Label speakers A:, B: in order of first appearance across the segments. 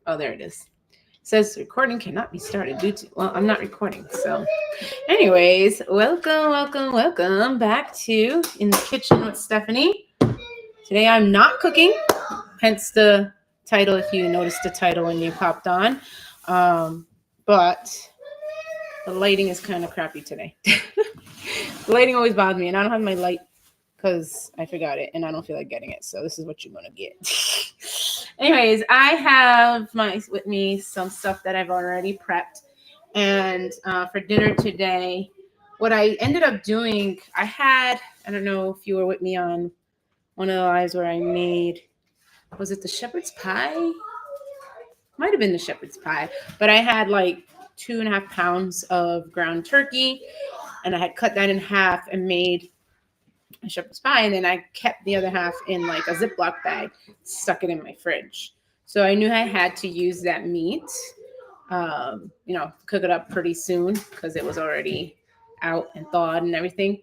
A: Oh, there it is. It says recording cannot be started due to, well, I'm not recording. So anyways, welcome back to In the Kitchen with Stephanie. Today I'm not cooking, hence the title if you noticed the title when you popped on. But the lighting is kind of crappy today. The lighting always bothers me, and I don't have my light because I forgot it and I don't feel like getting it. So this is what you're gonna get. Anyways, I have with me some stuff that I've already prepped, and for dinner today, what I ended up doing, I don't know if you were with me on one of the lives where I made, was it the shepherd's pie? Might have been the shepherd's pie, but I had like 2.5 pounds of ground turkey, and I had cut that in half and made a shepherd's pie, and then I kept the other half in like a Ziploc bag, stuck it in my fridge. So I knew I had to use that meat, cook it up pretty soon because it was already out and thawed and everything.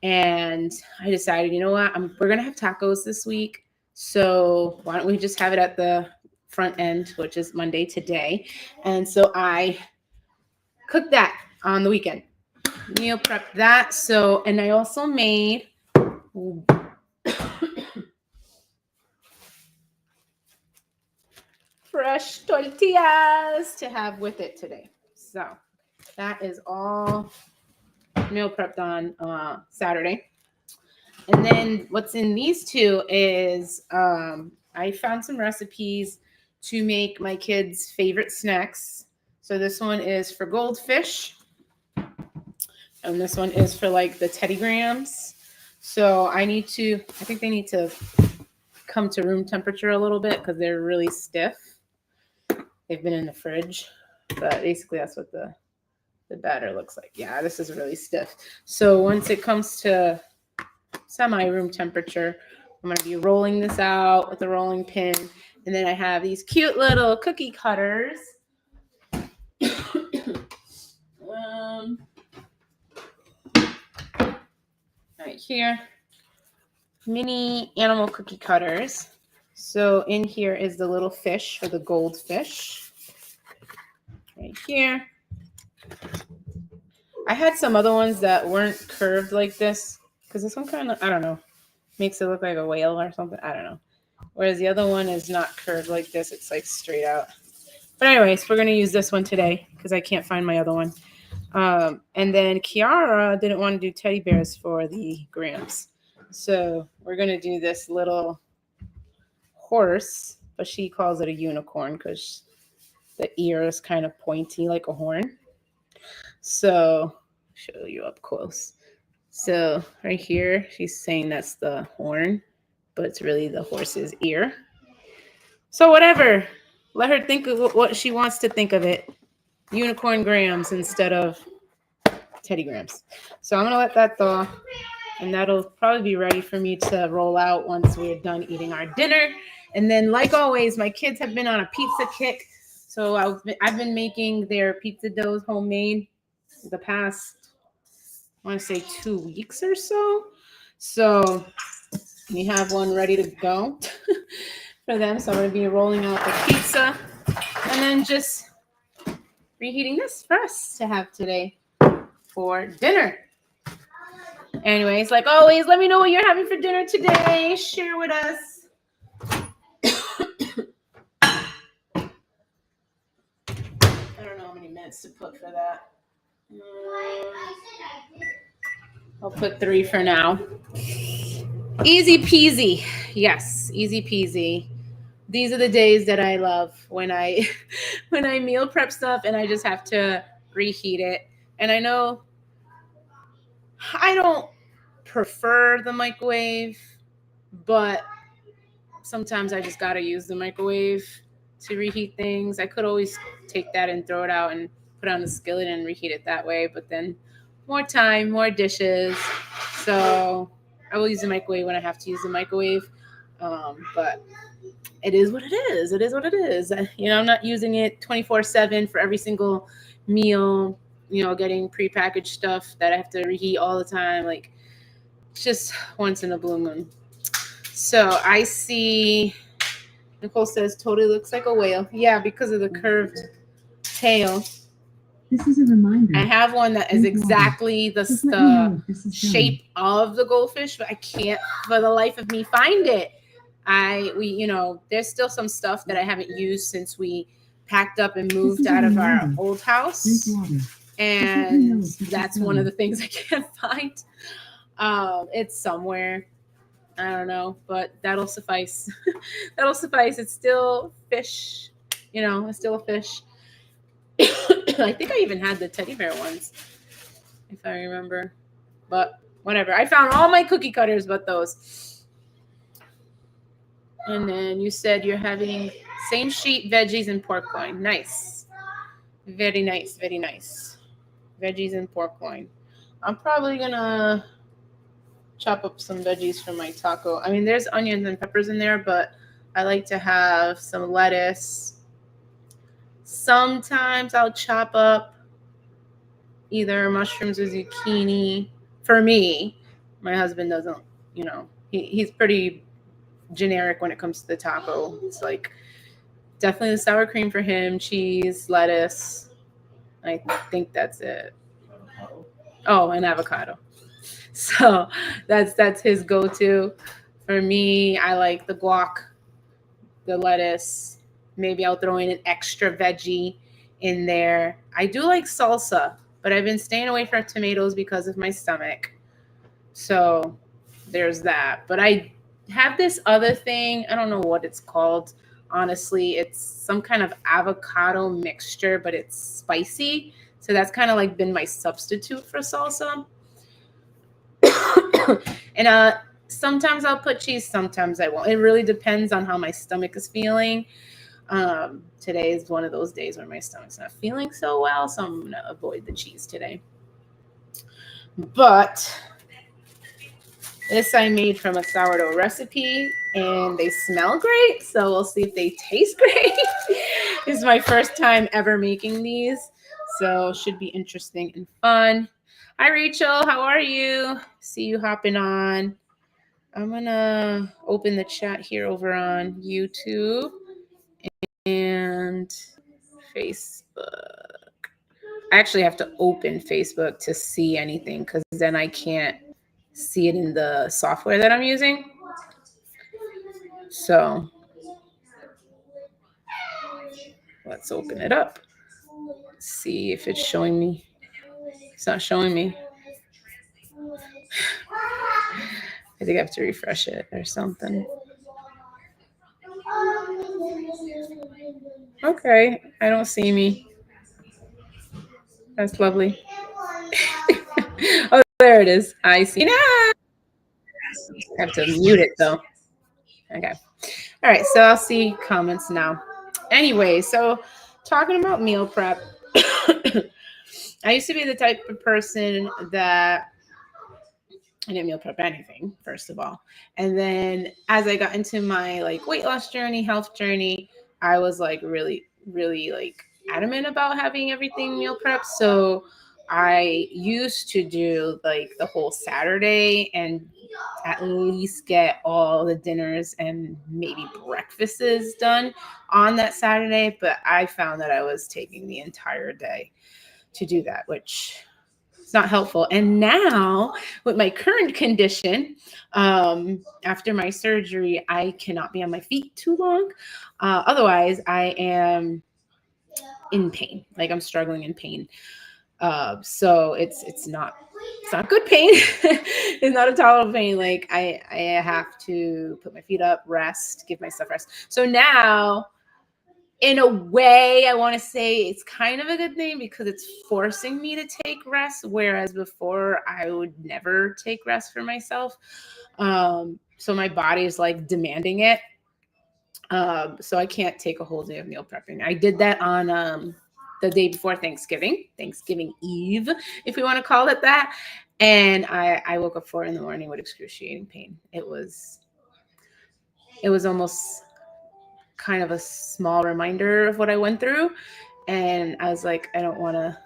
A: And I decided, you know what, we're gonna have tacos this week, so why don't we just have it at the front end, which is Monday today. And so I cooked that on the weekend, meal prep that. So, and I also made fresh tortillas to have with it today. So that is all meal prepped on Saturday. And then what's in these two is I found some recipes to make my kids' favorite snacks. So this one is for goldfish, and this one is for like the Teddy Grahams. So I think they need to come to room temperature a little bit because they're really stiff. They've been in the fridge, but basically that's what the batter looks like. Yeah, this is really stiff. So once it comes to semi-room temperature, I'm going to be rolling this out with a rolling pin. And then I have these cute little cookie cutters. Right here. Mini animal cookie cutters. So in here is the little fish, or the goldfish. Right here. I had some other ones that weren't curved like this, because this one kind of, I don't know, makes it look like a whale or something. I don't know. Whereas the other one is not curved like this. It's like straight out. But anyways, we're going to use this one today because I can't find my other one. And then Kiara didn't want to do teddy bears for the Grams. So we're going to do this little horse, but she calls it a unicorn because the ear is kind of pointy like a horn. So show you up close. So right here, she's saying that's the horn, but it's really the horse's ear. So whatever, let her think of what she wants to think of it. Unicorn Grams instead of Teddy Grams. So I'm going to let that thaw, and that'll probably be ready for me to roll out once we're done eating our dinner. And then, like always, my kids have been on a pizza kick. So I've been making their pizza doughs homemade the past, I want to say 2 weeks or so. So we have one ready to go for them. So I'm going to be rolling out the pizza and then just reheating this for us to have today for dinner. Anyways, like always, let me know what you're having for dinner today. Share with us. I don't know how many minutes to put for that. I'll put 3 for now. Easy peasy. Yes, easy peasy. These are the days that I love when I meal prep stuff and I just have to reheat it. And I know I don't prefer the microwave, but sometimes I just gotta use the microwave to reheat things. I could always take that and throw it out and put it on the skillet and reheat it that way, but then more time, more dishes. So I will use the microwave when I have to use the microwave. But it is what it is. It is what it is. I'm not using it 24/7 for every single meal, getting prepackaged stuff that I have to reheat all the time. Like, it's just once in a blue moon. So I see Nicole says totally looks like a whale. Yeah, because of the curved tail.
B: This is a reminder.
A: I have one that is exactly the shape of the goldfish, but I can't for the life of me find it. There's still some stuff that I haven't used since we packed up and moved out of our old house, and that's one of the things I can't find. It's somewhere. I don't know, but that'll suffice. That'll suffice. It's still fish. It's still a fish. I think I even had the teddy bear ones, if I remember. But whatever. I found all my cookie cutters but those. And then you said you're having same sheet, veggies, and pork loin. Nice. Very nice. Very nice. Veggies and pork loin. I'm probably going to chop up some veggies for my taco. I mean, there's onions and peppers in there, but I like to have some lettuce. Sometimes I'll chop up either mushrooms or zucchini. For me, my husband doesn't, he's pretty generic when it comes to the taco. It's like definitely the sour cream for him, cheese, lettuce. I think that's it. Oh, and avocado. So that's his go-to. For me, I like the guac, the lettuce. Maybe I'll throw in an extra veggie in there. I do like salsa, but I've been staying away from tomatoes because of my stomach. So there's that. But I have this other thing. I don't know what it's called. Honestly, it's some kind of avocado mixture, but it's spicy. So that's kind of like been my substitute for salsa. And sometimes I'll put cheese, sometimes I won't. It really depends on how my stomach is feeling. Today is one of those days where my stomach's not feeling so well, so I'm gonna avoid the cheese today. But this I made from a sourdough recipe, and they smell great, so we'll see if they taste great. This is my first time ever making these, so should be interesting and fun. Hi, Rachel. How are you? See you hopping on. I'm going to open the chat here over on YouTube and Facebook. I actually have to open Facebook to see anything because then I can't see it in the software that I'm using. So let's open it up. See if it's showing me. It's not showing me. I think I have to refresh it or something. Okay, I don't see me. That's lovely. Oh, there it is. I see now. I have to mute it though. Okay. All right, so I'll see comments now. Anyway, so talking about meal prep, I used to be the type of person that I didn't meal prep anything, first of all. And then as I got into my like weight loss journey, health journey, I was like really, really like adamant about having everything meal prep. So I used to do like the whole Saturday and at least get all the dinners and maybe breakfasts done on that Saturday. But I found that I was taking the entire day to do that, which it's not helpful. And now, with my current condition, after my surgery, I cannot be on my feet too long. Otherwise, I am in pain. Like I'm struggling in pain. So it's not good pain. It's not a tolerable pain. Like I have to put my feet up, rest, give myself rest. So now in a way, I want to say it's kind of a good thing because it's forcing me to take rest, whereas before I would never take rest for myself. So my body is like demanding it. So I can't take a whole day of meal prepping. I did that on the day before Thanksgiving Eve, if we want to call it that. And I woke up 4 a.m. with excruciating pain. It was almost kind of a small reminder of what I went through. And I was like, I don't want to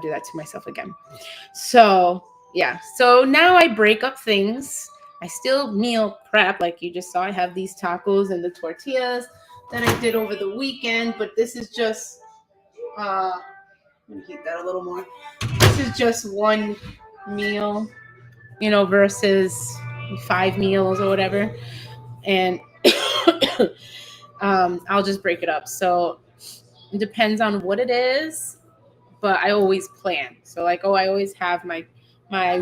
A: do that to myself again. So yeah. So now I break up things. I still meal prep. Like you just saw, I have these tacos and the tortillas. that I did over the weekend, but this is just let me heat that a little more. This is just one meal, versus 5 meals or whatever. And I'll just break it up. So it depends on what it is, but I always plan. So like, I always have my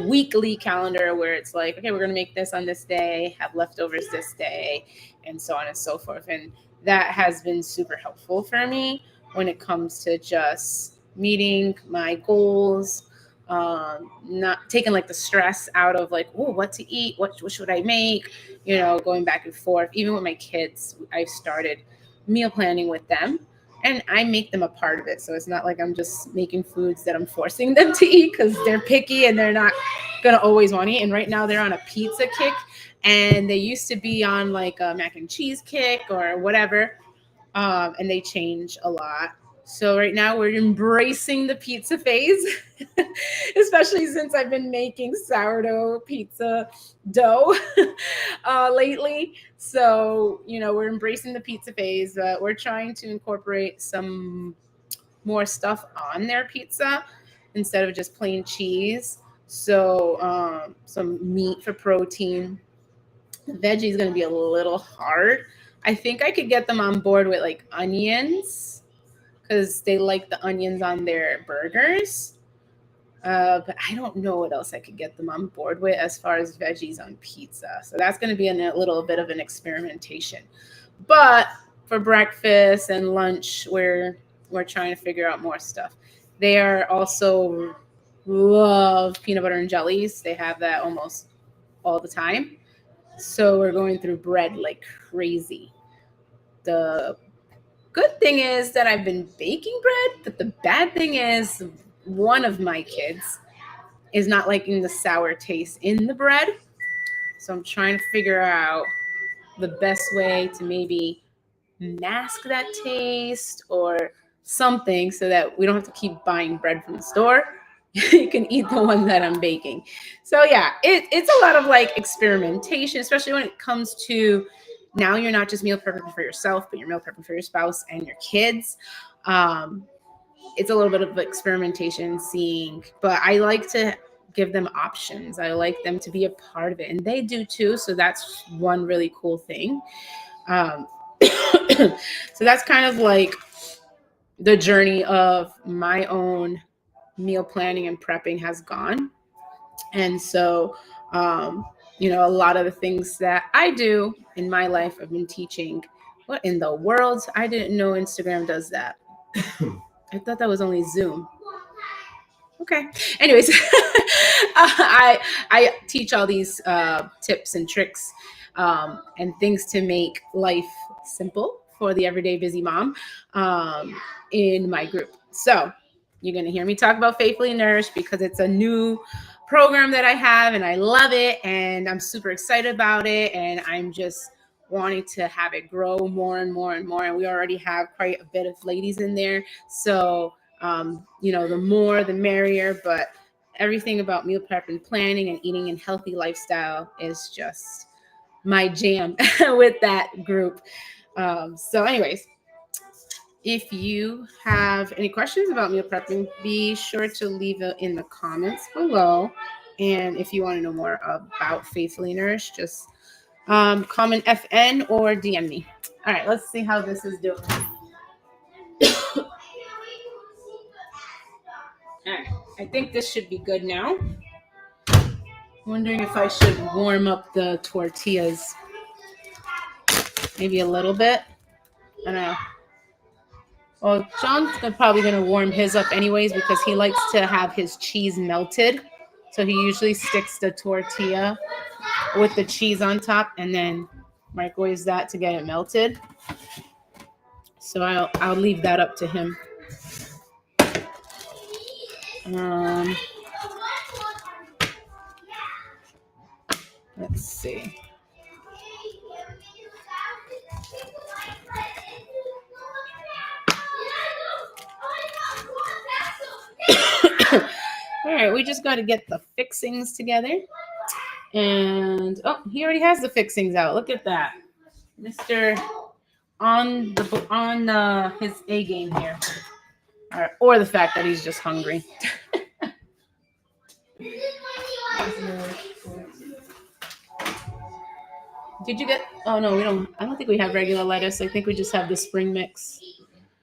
A: weekly calendar where it's like, okay, we're gonna make this on this day, have leftovers this day, and so on and so forth. And that has been super helpful for me when it comes to just meeting my goals, not taking like the stress out of like, oh, what to eat, what should I make, going back and forth. Even with my kids, I started meal planning with them, and I make them a part of it. So it's not like I'm just making foods that I'm forcing them to eat because they're picky and they're not going to always want to eat. And right now they're on a pizza kick, and they used to be on like a mac and cheese kick or whatever. And they change a lot. So right now we're embracing the pizza phase, especially since I've been making sourdough pizza dough lately. So, we're embracing the pizza phase. We're trying to incorporate some more stuff on their pizza instead of just plain cheese. So, some meat for protein. Veggie is going to be a little hard. I think I could get them on board with like onions because they like the onions on their burgers. But I don't know what else I could get them on board with as far as veggies on pizza. So that's going to be a little bit of an experimentation. But for breakfast and lunch, we're trying to figure out more stuff. They are also love peanut butter and jellies. They have that almost all the time. So we're going through bread like crazy. The good thing is that I've been baking bread, but the bad thing is one of my kids is not liking the sour taste in the bread. So I'm trying to figure out the best way to maybe mask that taste or something so that we don't have to keep buying bread from the store. You can eat the one that I'm baking. So yeah, it's a lot of like experimentation, especially when it comes to now you're not just meal prepping for yourself, but you're meal prepping for your spouse and your kids. Um, it's a little bit of experimentation, seeing, but I like to give them options. I like them to be a part of it, and they do too. So that's one really cool thing. Um, so that's kind of like the journey of my own meal planning and prepping has gone. And so, um, a lot of the things that I do in my life, I've been teaching. What in the world? I didn't know Instagram does that. I thought that was only Zoom. Okay. Anyways, I teach all these tips and tricks and things to make life simple for the everyday busy mom in my group. So you're going to hear me talk about Faithfully Nourished because it's a new program that I have and I love it and I'm super excited about it, and I'm just wanting to have it grow more and more and more. And we already have quite a bit of ladies in there. So the more the merrier, but everything about meal prep and planning and eating and healthy lifestyle is just my jam with that group. So anyways, if you have any questions about meal prepping, be sure to leave it in the comments below. And if you want to know more about Faithfully Nourished, just comment FN or DM me. All right, let's see how this is doing. All right, I think this should be good now. Wondering if I should warm up the tortillas maybe a little bit. I don't know. Well, John's probably going to warm his up anyways because he likes to have his cheese melted. So he usually sticks the tortilla with the cheese on top and then microwaves that to get it melted. So I'll leave that up to him. Let's see. All right, we just got to get the fixings together. And he already has the fixings out. Look at that. Mr. on his A game here, or the fact that he's just hungry. Did you get? Oh no, we don't. I don't think we have regular lettuce. I think we just have the spring mix.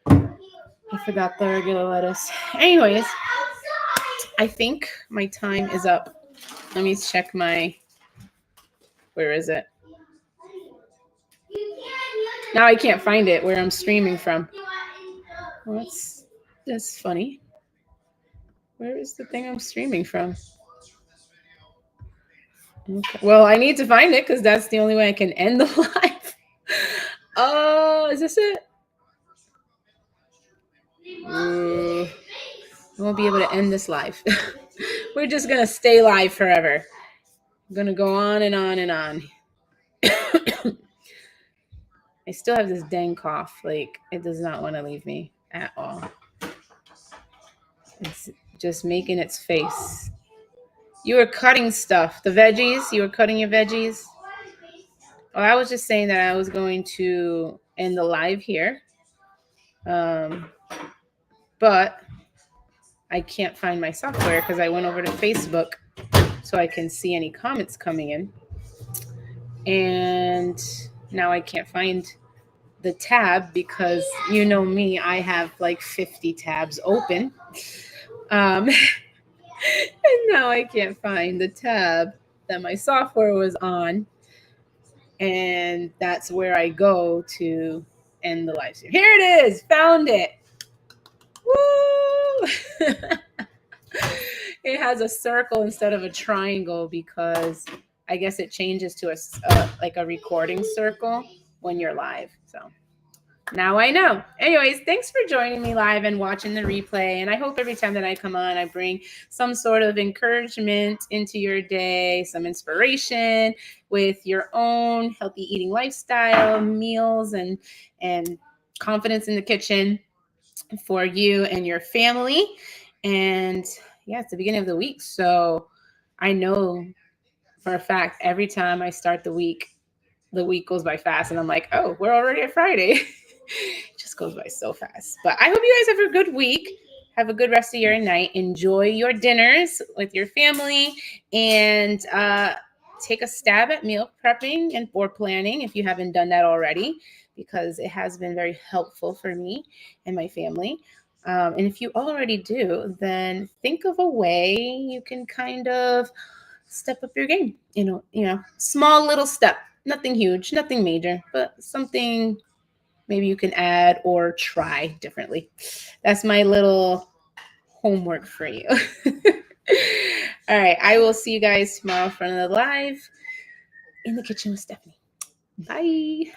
A: I forgot the regular lettuce. Anyways, I think my time is up. Let me check my. Where is it? Now I can't find it where I'm streaming from. Well, that's funny. Where is the thing I'm streaming from? Okay. Well, I need to find it because that's the only way I can end the live. Oh, is this it? I won't be able to end this live. We're just going to stay live forever. I'm going to go on and on and on. I still have this dang cough. Like, it does not want to leave me at all. It's just making its face. You were cutting stuff. The veggies? You were cutting your veggies? Oh, I was just saying that I was going to end the live here. But I can't find my software because I went over to Facebook so I can see any comments coming in. And now I can't find the tab because you know me, I have like 50 tabs open. And now I can't find the tab that my software was on. And that's where I go to end the live stream. Here it is. Found it. Woo! It has a circle instead of a triangle because I guess it changes to like a recording circle when you're live. So now I know. Anyways, thanks for joining me live and watching the replay. And I hope every time that I come on, I bring some sort of encouragement into your day, some inspiration with your own healthy eating lifestyle, meals, and confidence in the kitchen for you and your family. And yeah, it's the beginning of the week. So I know for a fact every time I start the week goes by fast. And I'm like, oh, we're already at Friday. It just goes by so fast. But I hope you guys have a good week. Have a good rest of your night. Enjoy your dinners with your family. And take a stab at meal prepping and or planning if you haven't done that already, because it has been very helpful for me and my family. And if you already do, then think of a way you can kind of step up your game. You know, small little step, nothing huge, nothing major, but something maybe you can add or try differently. That's my little homework for you. All right, I will see you guys tomorrow for another live in the kitchen with Stephanie. Bye.